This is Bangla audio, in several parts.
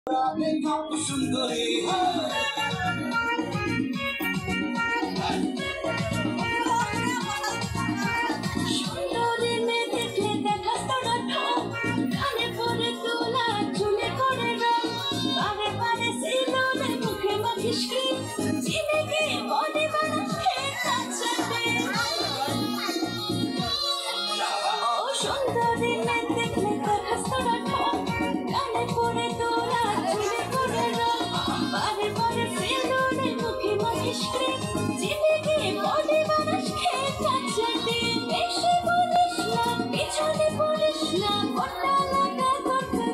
সুন্দরী সুন্দরী মেয়ে দেখলে দেখাস তোরা ঠক কানে পরে তোলা চুলে করে রং বারে বারে সিলোনে মুখে মাখিস ক্রিম চিনে গিয়ে বডি বানাস খেয়ে কাছে ও সুন্দরী মেয়ে দেখলে দেখাস তোরা ঠক কানে পরে তোলা চুলে করে রং বারে বারে সিলোনে মুখে মাখিস ক্রিম চিনে গিয়ে বডি বানাস খেয়ে কাছে বেশি বলিস না পিছনে পড়িস না ফোটা লাগা করতে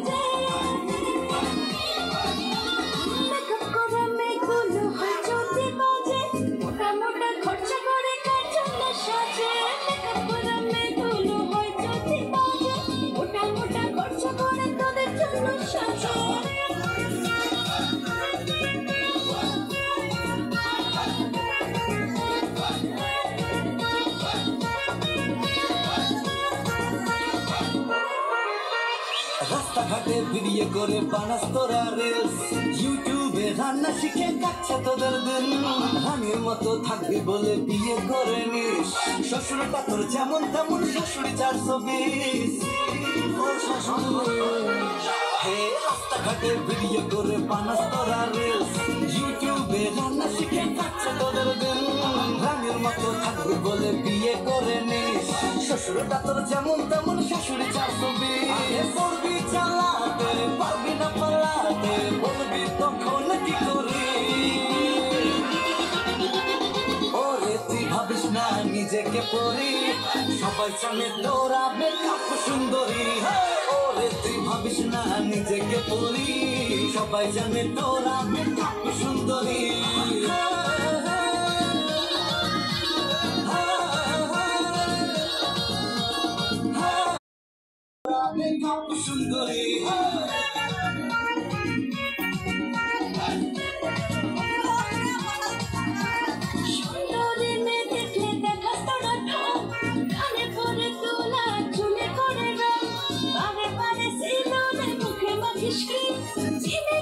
মেকআপ করা মেয়েগুলো হয় যদি বাজে মোটা মোটা খরচা করে কার জন্য সাজে মেকআপ করা মেয়েগুলো হয় যদি বাজে মোটা মোটা খরচা করে তোদের জন্য সাজে রাস্তাঘাটে ভিডিও করে বানাস তোরা রিলস ইউটিউবে রান্না শিখে কাটছে তোদের দিন হানির মতো থাকবি বলে বিয়ে করে নিস শ্বশুর পাথর যেমন তেমন শ্বশুরি 420 ও শাশুড়ি হে রাস্তাঘাটে ভিডিও করে বানাস তোরা রিলস ইউটিউবে রান্না শিখে কাটছে তোদের দিন হানির মতো থাকবি বলে বিয়ে করে নিস শ্বশুর পাথর যেমন তেমন শ্বশুরি 420 করবি চালাতে পারবি না পালাতে বলবি তখন কি করি ওরে তুই ভাবিস না নিজেকে পরি সবাই জানে তোরা মেকআপ সুন্দরী ওরে তুই ভাবিস না নিজেকে পরি সবাই জানে তোরা মেকআপ সুন্দরী সুন্দরী সুন্দরী মেয়ে দেখলে দেখাস তোরা ঠক কানে পরে তোলা চুলে করে রং বারে বারে সিলোনে মুখে মাখিস ক্রিম চিনে